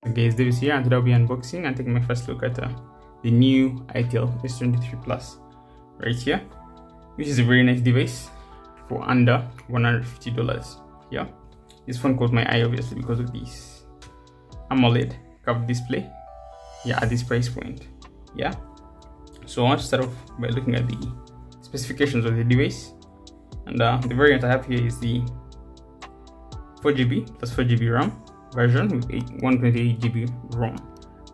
Okay, it's Davis here, and today I'll be unboxing and taking my first look at the new Itel s23 Plus right here, which is a very nice device for under $150. Yeah, this phone caught my eye obviously because of this AMOLED curved display. Yeah, at this price point. Yeah, so I want to start off by looking at the specifications of the device, and the variant I have here is the 4GB plus 4GB RAM version with 128GB ROM.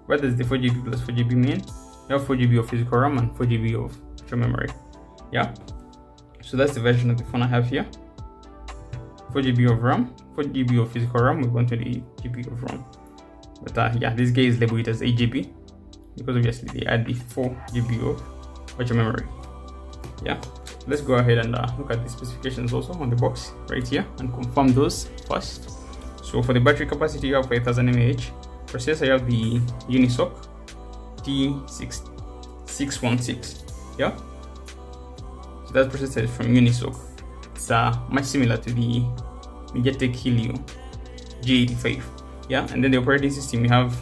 What does the 4GB plus 4GB mean? You have 4GB of physical RAM and 4GB of virtual memory. Yeah, so that's the version of the phone I have here. 4GB of RAM, 4GB of physical RAM with 128GB of ROM. But yeah, this guy is labeled as 8GB because obviously they add the 4GB of virtual memory. Yeah, let's go ahead and look at the specifications also on the box right here and confirm those first. So for the battery capacity, you have 5000 mAh. Processor, you have the Unisoc T616. Yeah, so that processor is from Unisoc. It's much similar to the MediaTek Helio G85. Yeah, and then the operating system, you have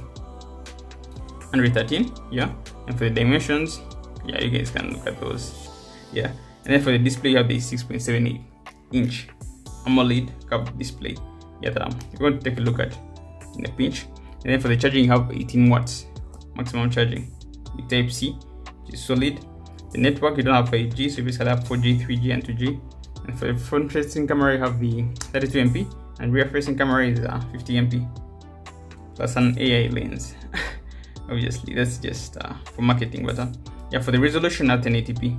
Android 13. Yeah, and for the dimensions, yeah, you guys can look at those. Yeah, and then for the display, you have the 6.78 inch AMOLED curved display. Yeah, that you're going to take a look at in a pinch. And then for the charging, you have 18 watts maximum charging with Type-C, which is solid. The network, you don't have 5G, so you basically have 4G, 3G, and 2G. And for the front-facing camera, you have the 32MP, and rear-facing camera is 50MP plus an AI lens. Obviously, that's just for marketing, but yeah, for the resolution at 1080p,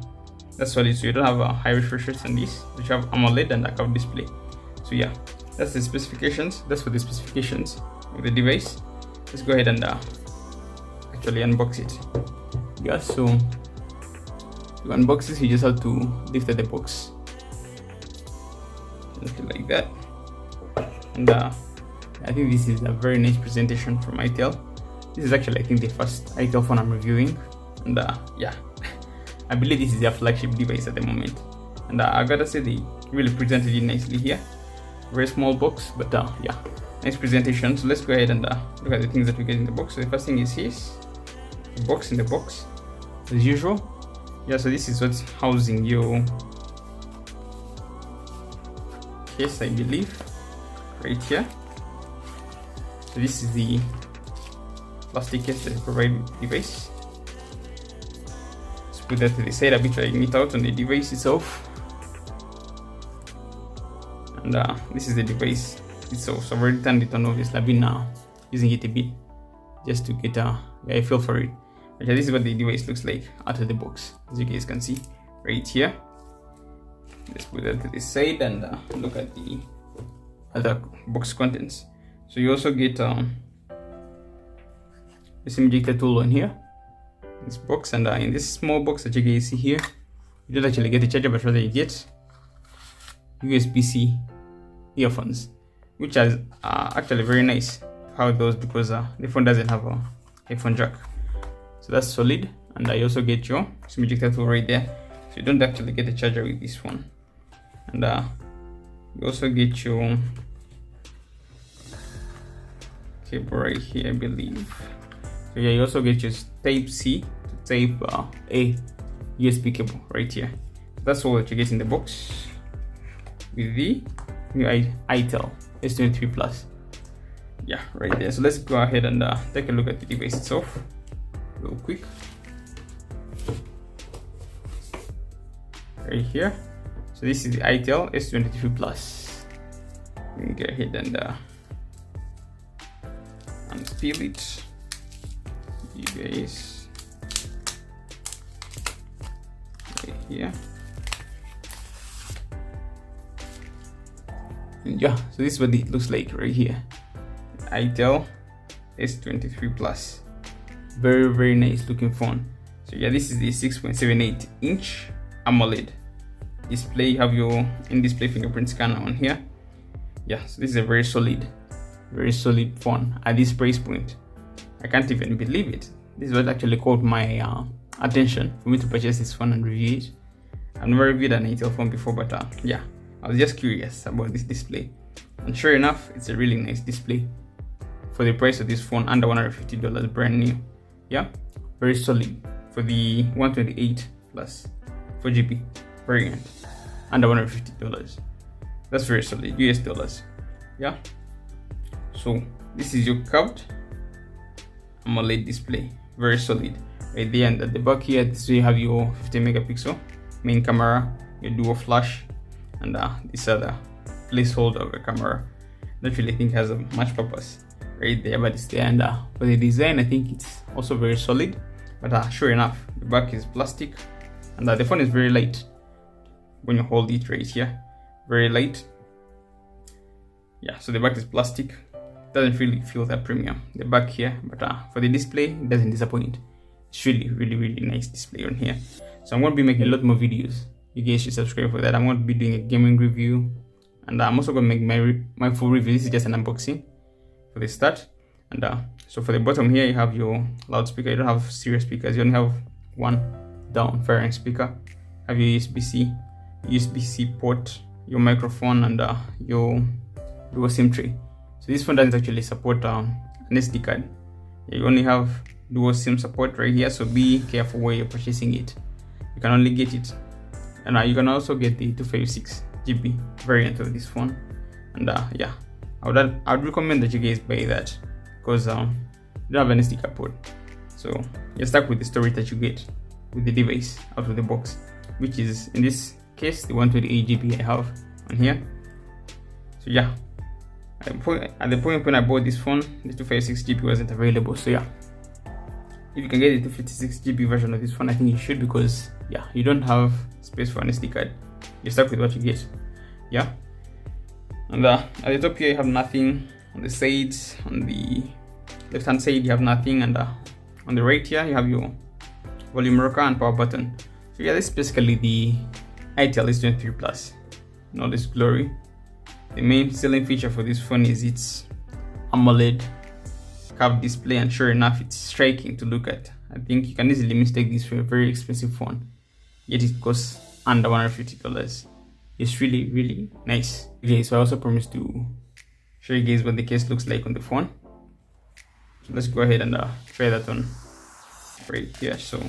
that's solid, so you don't have a high refresh rate on this, which have AMOLED and a curved display. So yeah, that's the specifications. That's for the specifications of the device. Let's go ahead and actually unbox it. Yeah, so to unbox this, you just have to lift the box something like that, and I think this is a very nice presentation from Itel. This is actually, I think, the first Itel phone I'm reviewing, and yeah, I believe this is their flagship device at the moment, and I gotta say they really presented it nicely here. Very small box, but yeah, nice presentation. So let's go ahead and look at the things that we get in the box. So the first thing is this, the box in the box as usual. Yeah, so this is what's housing your case, I believe, right here. So this is the plastic case that provides the device. Let's put that to the side a bit, trying it out on the device itself. And this is the device itself. So I've already turned it on. Obviously, I've been using it a bit just to get a feel for it. Okay, this is what the device looks like out of the box, as you guys can see right here. Let's put that to the side and look at the other box contents. So you also get a SIM ejector tool on here, this box, and in this small box that you guys see here, you don't actually get a charger, but rather you get Usbc earphones, which is actually very nice how it goes, because the phone doesn't have a headphone jack. So that's solid. And I also get your SIM ejector tool right there, so you don't actually get a charger with this one. And you also get your cable right here, I believe. So yeah, you also get your Type-C to Type-A USB cable right here. That's all that you get in the box with the new Itel s23 Plus. Yeah, right there. So let's go ahead and take a look at the device itself real quick. Right here. So this is the Itel s23 Plus. We can go ahead and unpeel it. You guys, right here. And yeah, so this is what it looks like right here. Itel s23 Plus. Very, very nice looking phone. So yeah, this is the 6.78 inch AMOLED display. You have your in-display fingerprint scanner on here. Yeah, so this is a very solid phone at this price point. I can't even believe it. This is what actually caught my attention for me to purchase this phone and review it. I've never reviewed an Itel phone before, but yeah, I was just curious about this display, and sure enough, it's a really nice display for the price of this phone, under $150, brand new. Yeah, very solid for the 128 plus 4GB variant, under $150. That's very solid, US dollars. Yeah, so this is your curved AMOLED display, very solid right there. And at the back here, this way you have your 50 megapixel main camera, your dual flash, and this other placeholder of a camera. Don't really think has much purpose right there, but it's there. And for the design, I think it's also very solid. But sure enough, the back is plastic, and the phone is very light when you hold it right here, very light. Yeah, so the back is plastic, doesn't really feel that premium, the back here, but for the display, it doesn't disappoint. It's really nice display on here. So I'm going to be making a lot more videos. You guys should subscribe for that. I'm going to be doing a gaming review, and I'm also going to make my full review. This is just an unboxing for the start. And so for the bottom here, you have your loudspeaker. You don't have stereo speakers, you only have one down firing speaker. Have your USB-C port, your microphone, and your dual SIM tray. So this phone doesn't actually support an SD card. You only have dual SIM support right here, so be careful where you're purchasing it. You can only get it, and you can also get the 256GB variant of this phone. And yeah, I would recommend that you guys buy that, because you don't have an SD card port, so you're stuck with the storage that you get with the device out of the box, which is in this case the 128GB I have on here. So yeah, at the point when I bought this phone, the 256GB wasn't available. So yeah, if you can get the 256GB version of this phone, I think you should, because yeah, you don't have space for an SD card. You're stuck with what you get. Yeah, and at the top here you have nothing. On the sides, on the left hand side you have nothing, and on the right here you have your volume rocker and power button. So yeah, this is basically the Itel s23 Plus in all this glory. The main selling feature for this phone is its AMOLED curved display, and sure enough, it's striking to look at. I think you can easily mistake this for a very expensive phone, yet it costs under $150. It's really nice. Okay, so I also promised to show you guys what the case looks like on the phone. So let's go ahead and try that on right here. So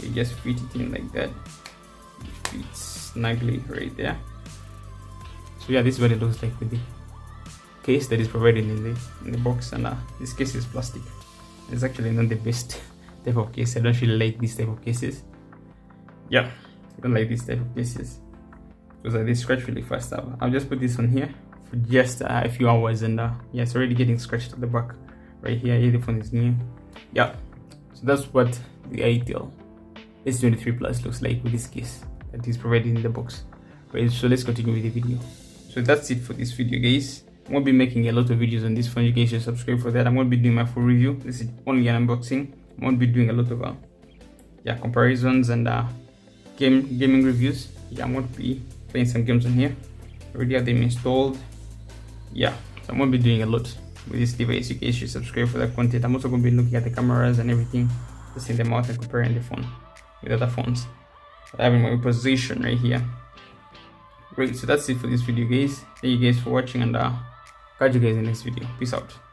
you just fit it in like that. It fits snugly right there. So yeah, this is what it looks like with the case that is provided in the box. And this case is plastic. It's actually not the best type of case. I don't really like this type of cases. Yeah, I don't like this type of cases because they scratch really fast. I'll just put this on here for just a few hours, and yeah, it's already getting scratched at the back right here. Yeah, the phone is new. Yeah, so that's what the Itel s23 Plus looks like with this case that is provided in the box. Right, so let's continue with the video. So that's it for this video, guys. I'm going to be making a lot of videos on this phone. You guys should subscribe for that. I'm going to be doing my full review. This is only an unboxing. I'm going to be doing a lot of comparisons and gaming reviews. Yeah, I'm going to be playing some games on here. I already have them installed. Yeah, so I'm going to be doing a lot with this device. You guys should subscribe for that content. I'm also going to be looking at the cameras and everything, testing them out and comparing the phone with other phones that I have in my position right here. Great, so that's it for this video, guys. Thank you guys for watching, and catch you guys in the next video. Peace out.